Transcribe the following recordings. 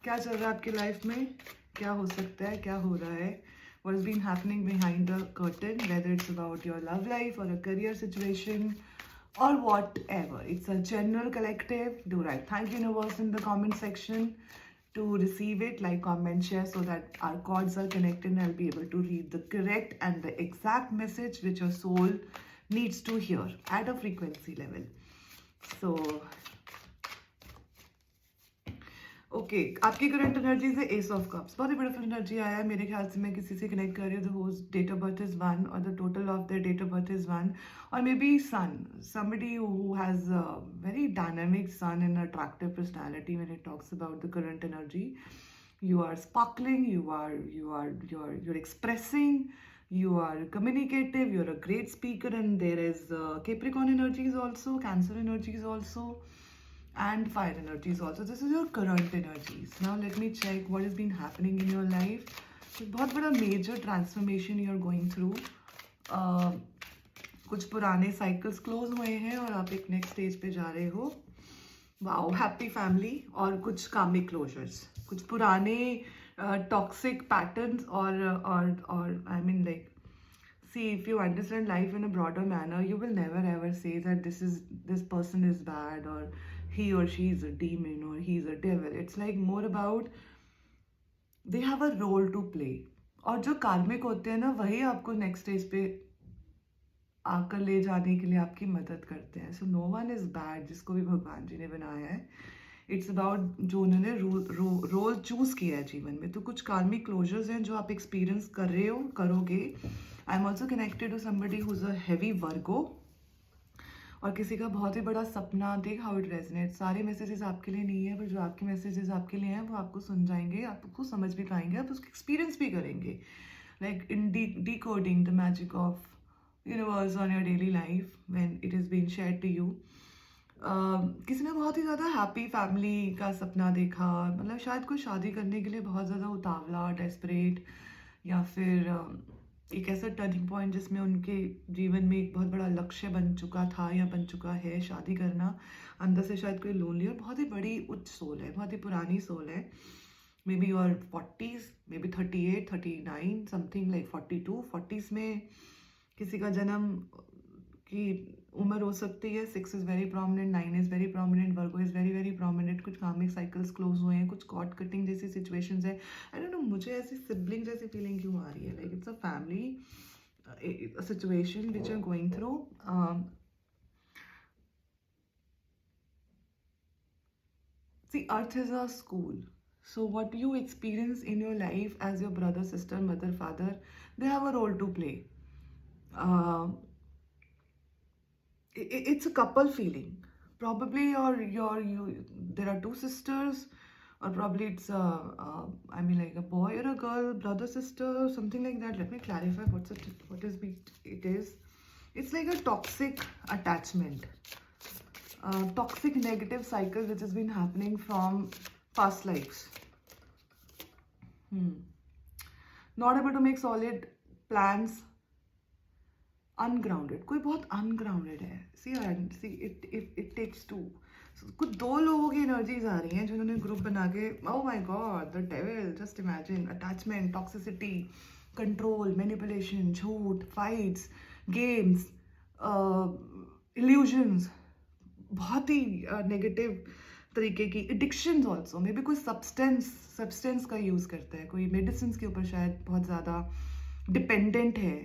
क्या चल रहा है आपकी लाइफ में, क्या हो सकता है, क्या हो रहा है, what has been happening behind the curtain, whether it's about your love life or a career situation or whatever. It's a general collective. Do write thank you universe in the comment section to receive it. Like, comment, share so that our chords are connected and I'll be able to read the correct and the exact message which your soul needs to hear at a frequency level. So okay आपकी current energy से S of cups, बहुत ही beautiful energy आया है। मेरे ख्याल से मैं किसी से कनेक्ट कर रही हूँ whose date of birth is 1 और the total of their date of birth is 1 और maybe sun, somebody who has a very dynamic sun and attractive personality when it talks about the current energy. You are sparkling, you're expressing, you are communicative, you're a great speaker, and there is Capricorn energies also, Cancer energies also, and fire energies also. This is your current energies. Now let me check what has been happening in your life. एक बहुत बड़ा major transformation you are going through. कुछ पुराने cycles close हुए हैं और आप एक next stage पे जा रहे हो. Wow, happy family और कुछ karmic closures. कुछ पुराने toxic patterns or I mean like, see, if you understand life in a broader manner, you will never ever say that this person is bad or he or she is a demon or he's a devil. It's like more about they have a role to play. और जो कार्मिक होते हैं ना, वही आपको next stage पे आकर ले जाने के लिए आपकी मदद करते हैं. So no one is bad जिसको भी भगवान जी ने बनाया है. इट्स अबाउट जो उन्होंने रोल चूज किया है जीवन में. तो कुछ कार्मिक क्लोजर्स हैं जो आप एक्सपीरियंस कर रहे हो, करोगे. I am also connected to somebody who is a heavy Virgo और किसी का बहुत ही बड़ा सपना. देख हाउ इट रेजोनेट. सारे मैसेजेस आपके लिए नहीं है, पर जो आपके मैसेजेस आपके लिए हैं वो आपको सुन जाएंगे, आपको समझ भी पाएंगे, आप उसको एक्सपीरियंस भी करेंगे. Like in decoding the magic of universe on your daily life when it is being shared to you. किसी ने बहुत ही ज़्यादा हैप्पी फैमिली का सपना देखा, मतलब शायद कोई शादी करने के लिए बहुत ज़्यादा उतावला, डेस्परेट, या फिर एक ऐसा टर्निंग पॉइंट जिसमें उनके जीवन में एक बहुत बड़ा लक्ष्य बन चुका था या बन चुका है शादी करना. अंदर से शायद कोई लोनली और बहुत ही बड़ी उच्च सोल है, बहुत ही पुरानी सोल है. May be your 40s, may be 38, 39, something like 42, 40s में किसी का जन्म की उम्र हो सकती है. 6 is very prominent, 9 is very prominent, Virgo is very very prominent. कुछ कार्मिक साइकिल्स क्लोज हुए हैं, कुछ कॉर्ड कटिंग जैसी सिचुएशंस है. आई डोंट नो, मुझे ऐसी सिबलिंग जैसी फीलिंग क्यों आ रही है. Like it's a family situation which are going through. See, earth is a school. So what you experience in your life as your brother, sister, mother, father, they have a role to play. Uh, it's a couple feeling. Probably there are two sisters, or probably it's I mean like a boy or a girl, brother, sister, something like that. Let me clarify it is. It's like a toxic attachment, toxic negative cycle which has been happening from past lives. Not able to make solid plans. Ungrounded. कोई बहुत ungrounded है. See it takes two. So, कुछ दो लोगों की energies आ रही हैं जिन्होंने ग्रुप बना के, oh my god, the devil, just imagine, attachment, toxicity, control, manipulation, झूठ, fights, games, illusions, बहुत ही नेगेटिव तरीके की एडिक्शंस. ऑल्सो मे बी कोई सब्सटेंस का यूज़ करता है, कोई मेडिसिन के ऊपर शायद बहुत ज़्यादा डिपेंडेंट है.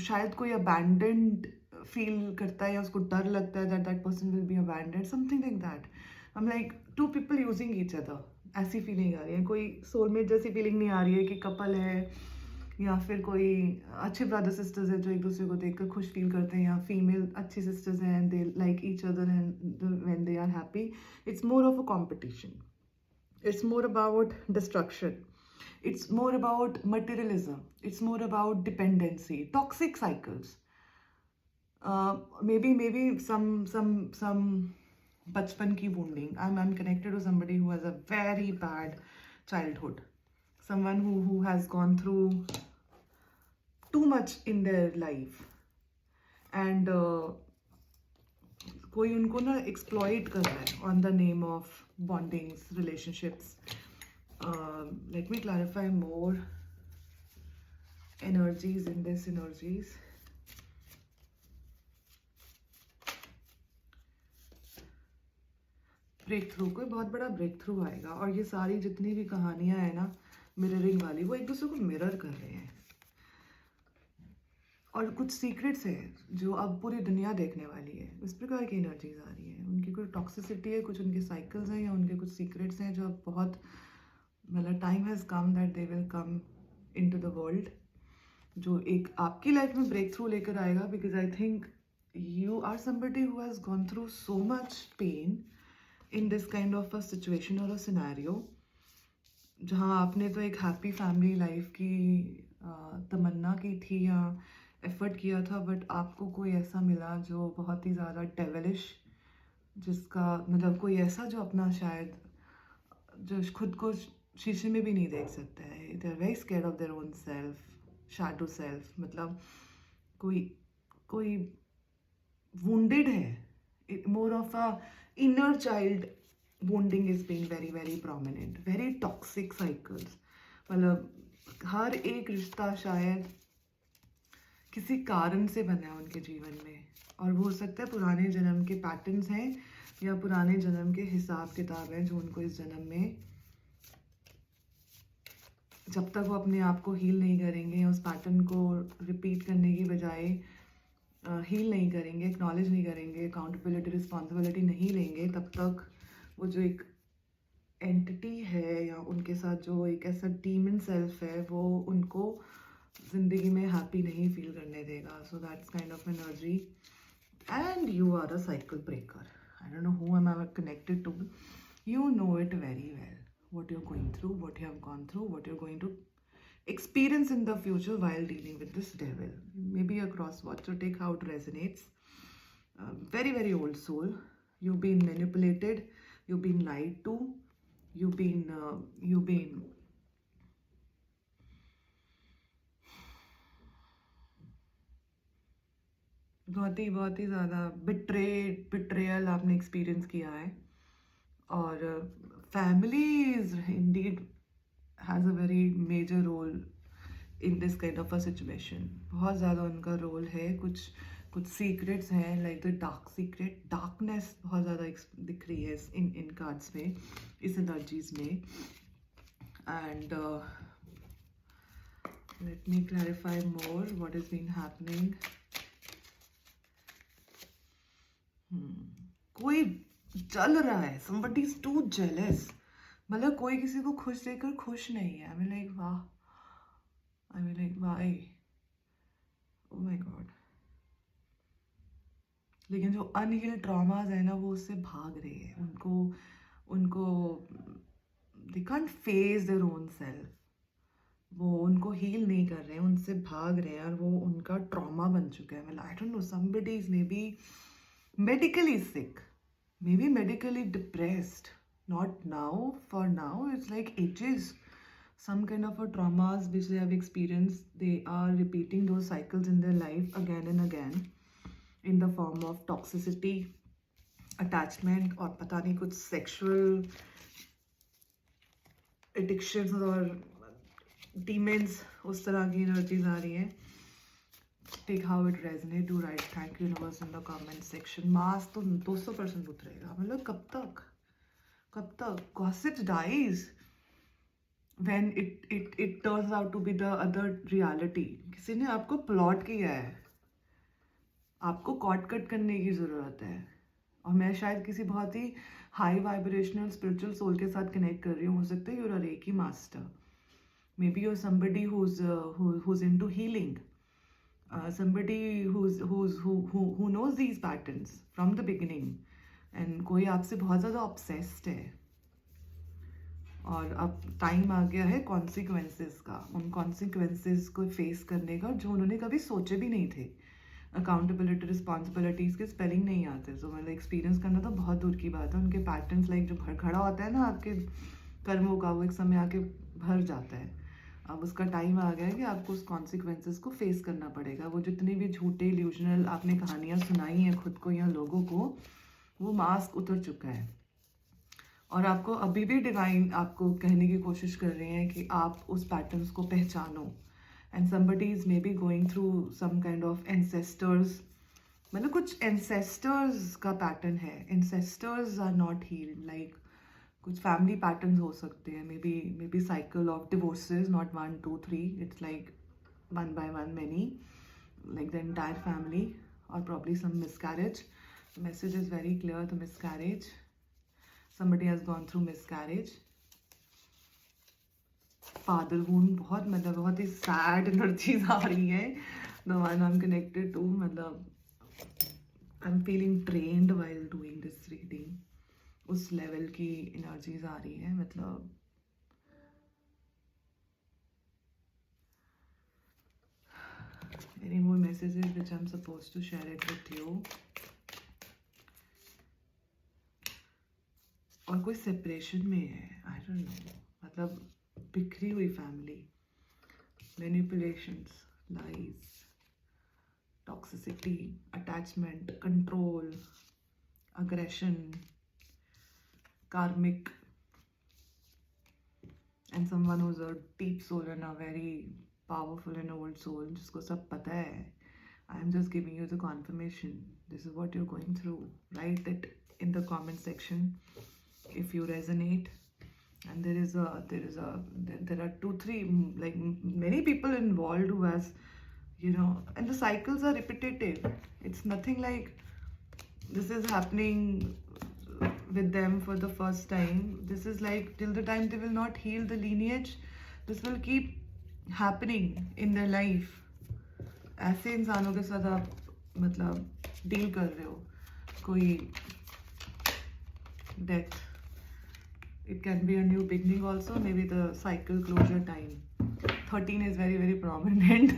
शायद कोई अबैंडेंड फील करता है या उसको डर लगता है that person will be abandoned, something like that. हम like to people using each other, ऐसी फीलिंग आ रही है. कोई सोलमेट जैसी फीलिंग नहीं आ रही है कि कपल है, या फिर कोई अच्छे ब्रदर सिस्टर्स हैं जो एक दूसरे को देखकर खुश फील करते हैं, या फीमेल अच्छी सिस्टर्स हैं, they like each other and when they are happy. It's more of a competition. It's more about destruction. It's more about materialism. It's more about dependency, toxic cycles. Maybe some bachpan ki wounding. I'm connected to somebody who has a very bad childhood. Someone who has gone through too much in their life. And कोई उनको ना exploit कर रहा है on the name of bondings, relationships. Let me clarify more energies in this energies. Breakthrough, कोई बहुत बड़ा break through आएगा. और ये सारी जितनी भी कहानियां है ना मिररिंग वाली, वो एक दूसरे को मिरर कर रहे हैं. और कुछ सीक्रेट्स है जो अब पूरी दुनिया देखने वाली है. इस प्रकार की एनर्जीज आ रही है. उनकी कोई टॉक्सिसिटी है, कुछ उनके साइकिल्स हैं, या उनके कुछ सीक्रेट्स हैं जो अब बहुत, मतलब time has come that they will come into the world, जो एक आपकी लाइफ में ब्रेक थ्रू लेकर आएगा. Because I think you are somebody who has gone through so much pain in this kind of a situation or a scenario, जहाँ आपने तो एक हैप्पी फैमिली लाइफ की तमन्ना की थी या एफर्ट किया था, बट आपको कोई ऐसा मिला जो बहुत ही ज़्यादा डेविलिश, जिसका मतलब कोई ऐसा जो अपना शायद जो खुद को शीशे में भी नहीं देख सकता है. They are very scared of their own self, shadow self. मतलब कोई कोई वुंडेड है. More of a inner child wounding is being very very prominent, very toxic cycles. मतलब हर एक रिश्ता शायद किसी कारण से बना है उनके जीवन में, और वो हो सकता है पुराने जन्म के पैटर्न्स हैं या पुराने जन्म के हिसाब किताब हैं जो उनको इस जन्म में, जब तक वो अपने आप को हील नहीं करेंगे, उस पैटर्न को रिपीट करने की बजाय हील नहीं करेंगे, एक्नॉलेज नहीं करेंगे, अकाउंटेबिलिटी रिस्पॉन्सिबिलिटी नहीं लेंगे, तब तक वो जो एक एंटिटी है या उनके साथ जो एक ऐसा डीमन सेल्फ है, वो उनको ज़िंदगी में हैप्पी नहीं फील करने देगा. So that's kind of energy. And you are a cycle breaker. I don't know who am I connected to. You know it very well, what you're going through, what you have gone through, what you're going to experience in the future while dealing with this devil. Maybe a crosswatch, so take how it resonates. Very very old soul. You've been manipulated, you've been lied to, you've been बहुत ही ज़्यादा betrayal आपने experience किया है. और family is indeed has a very major role in this kind of a situation. बहुत ज़्यादा उनका role है. कुछ सीक्रेट्स हैं, like the dark secret, darkness बहुत ज़्यादा दिख रही है इन कार्ड्स में, इस एनर्जीज में. And let me clarify more what is been happening. कोई जल रहा है. somebody is too jealous. मतलब कोई किसी को खुश देखकर खुश नहीं है. I mean like वाह, I mean like why, oh my god. लेकिन जो अनहील्ड ट्रॉमास है ना, वो उससे भाग रहे हैं. उनको they can't face their own self. वो उनको हील नहीं कर रहे हैं, उनसे भाग रहे हैं, और वो उनका ट्रॉमा बन चुका है. मतलब I don't know, somebody is maybe medically sick, maybe medically depressed. Not now, for now it's like ages. Some kind of a traumas which they have experienced, they are repeating those cycles in their life again and again in the form of toxicity, attachment, और पता नहीं कुछ sexual addictions और demons, उस तरह की energies आ रही हैं. Take how it resonates. Do write thank you universe in the comment section. मास तो 200% उतरेगा. मतलब कब तक gossip dies when it turns out to be the other reality. किसी ने आपको प्लॉट किया है, आपको कॉट कट करने की ज़रूरत है. और मैं शायद किसी बहुत ही हाई वाइब्रेशनल स्पिरिचुअल सोल के साथ कनेक्ट कर रही हूँ. हो सकता है you're a Reiki master. Maybe you're somebody who's into healing. Somebody who knows these patterns from the beginning, and कोई आपसे बहुत ज़्यादा obsessed है. और अब टाइम आ गया है कॉन्सिक्वेंसेस का, उन कॉन्सिक्वेंसेस को फेस करने का जो उन्होंने कभी सोचे भी नहीं थे. अकाउंटेबिलिटी, रिस्पॉन्सिबिलिटीज़ के स्पेलिंग नहीं आते, तो मतलब एक्सपीरियंस करना तो बहुत दूर की बात है. उनके पैटर्न्स लाइक जो खड़ा होता है ना आपके कर्मों का, वो एक समय आके भर जाता है. अब उसका टाइम आ गया है कि आपको उस कॉन्सिक्वेंसेस को फेस करना पड़ेगा. वो जितनी भी झूठे इल्यूजनल आपने कहानियाँ सुनाई हैं खुद को या लोगों को, वो मास्क उतर चुका है और आपको अभी भी डिवाइन आपको कहने की कोशिश कर रहे हैं कि आप उस पैटर्न्स को पहचानो. And somebody is maybe going through some kind of ancestors. मतलब कुछ ancestors का पैटर्न है. Ancestors are not healed. Like कुछ फैमिली पैटर्न्स हो सकते हैं. May be cycle of divorces, not 1 2 3. It's like one by one many, like the entire family, or probably some miscarriage. The message is very clear. The miscarriage, somebody has gone through miscarriage. Father wound, बहुत मतलब बहुत ही sad energies आ रही है. The one I am connected to, मतलब I am feeling drained while doing this reading. उस level की एनर्जीज आ रही है. मतलब any more messages which I'm supposed to share it with you. और कोई सेपरेशन में है, आई डोंट नो. मतलब बिखरी हुई family, manipulations, lies, toxicity, attachment, control, aggression, karmic, and someone who is a deep soul and a very powerful and old soul, जिसको सब पता है. I am just giving you the confirmation. This is what you're going through. Write it in the comment section if you resonate. And there are 2 3 like many people involved who has, and the cycles are repetitive. It's nothing like this is happening with them for the first time. This is like till the time they will not heal the lineage, this will keep happening in the life. ऐसे इंसानों के साथ आप मतलब deal कर रहे हो. कोई death, it can be a new beginning also, maybe the cycle closure time. 13 is very very prominent.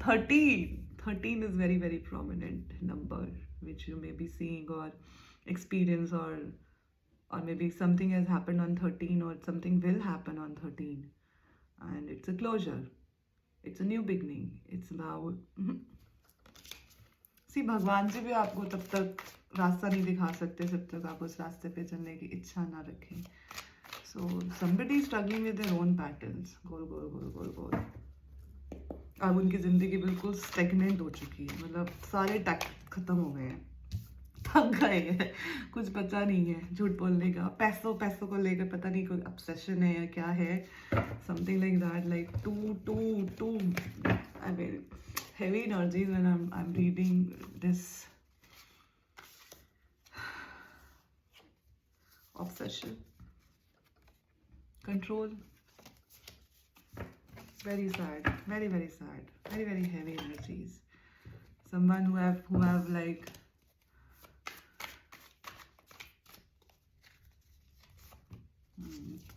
13 is very very prominent number which you may be seeing or experience, or maybe something has happened on 13 or something will happen on 13. And it's a closure, it's a new beginning, it's about see, भगवान जी भी आपको तब तक रास्ता नहीं दिखा सकते जब तक आप उस रास्ते पे चलने की इच्छा ना रखें. So somebody is struggling with their own patterns. गोल गोल गोल गोल गोल. अब उनकी जिंदगी बिल्कुल स्टेगनेंट हो चुकी है. मतलब सारे टैक्ट खत्म हो गए हैं, थक गए हैं, कुछ बचा नहीं है झूठ बोलने का. पैसों को लेकर पता नहीं कोई ऑब्सेशन है या क्या है. Something like that, like to I mean heavy energies when I'm reading this. Obsession, control, very sad, very very sad, very very heavy energies. Someone who have like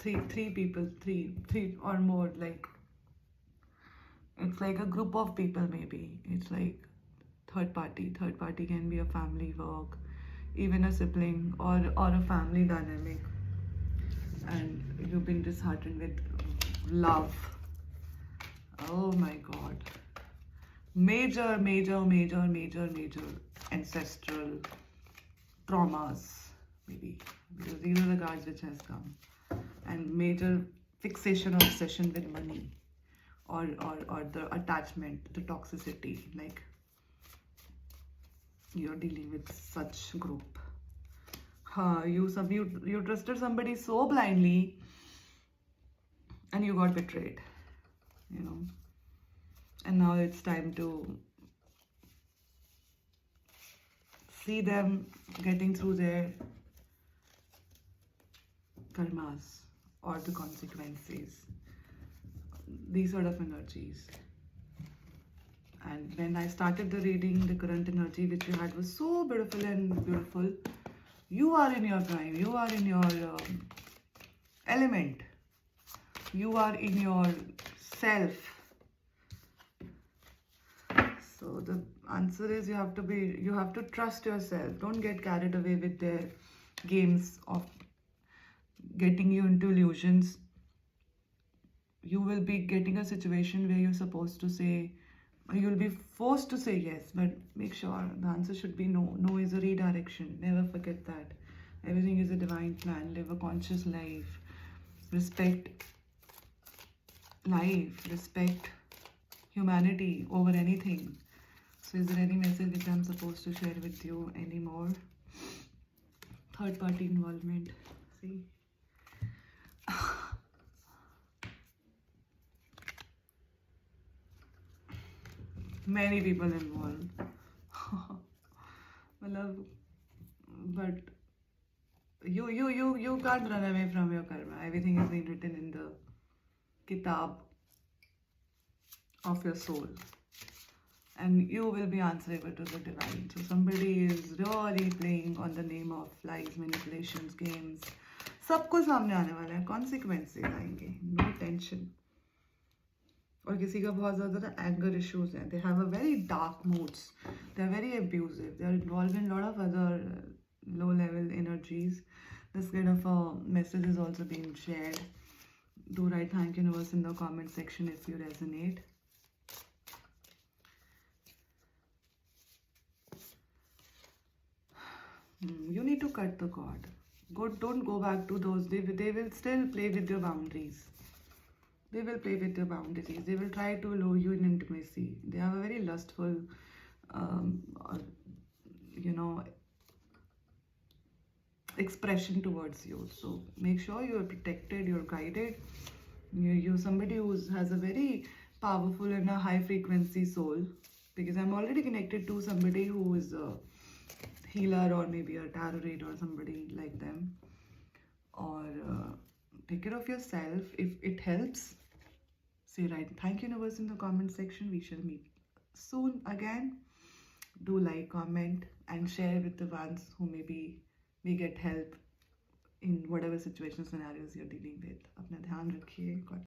three people, three or more, like it's like a group of people. Maybe it's like third party can be a family, work, even a sibling, or a family dynamic, and you've been disheartened with love. Oh my god, major ancestral traumas, maybe, because these are the cards which has come. And major fixation or obsession with money, or the attachment, the toxicity, like you're dealing with such group. You trusted somebody so blindly and you got betrayed, and now it's time to see them getting through their karmas or the consequences, these sort of energies. And when I started the reading, the current energy which you had was so beautiful and beautiful. You are in your prime, you are in your element, you are in your self. So the answer is you have to trust yourself. Don't get carried away with their games of getting you into illusions. You will be getting a situation where you're supposed to say You'll be forced to say yes, but make sure the answer should be no. No is a redirection. Never forget that. Everything is a divine plan. Live a conscious life. Respect life. Respect humanity over anything. So, is there any message which I'm supposed to share with you anymore? Third party involvement. See? Many people involved. Matlab, but you can't run away from your karma. Everything has been written in the kitab of your soul, and you will be answerable to the divine. So somebody is really playing on the name of lies, manipulations, games. सब कुछ सामने आने वाला है, consequences आएंगे, no tension. और किसी का बहुत ज़्यादा anger issues हैं, they have a very dark moods, they are very abusive, they are involved in a lot of other low level energies. This kind of a message is also being shared. Do write thank you universe in the comment section if you resonate. You need to cut the cord. Don't go back to those. They will still play with your boundaries. They will play with your boundaries. They will try to lure you in intimacy. They have a very lustful, expression towards you. So make sure you are protected, you're guided. You're somebody who has a very powerful and a high frequency soul, because I'm already connected to somebody who is a healer or maybe a tarot reader or somebody like them. Or take care of yourself. If it helps, say right thank you universe in the comment section. We shall meet soon again. Do like, comment and share with the ones who maybe may get help in whatever situation scenarios you're dealing with. अपना ध्यान रखिए.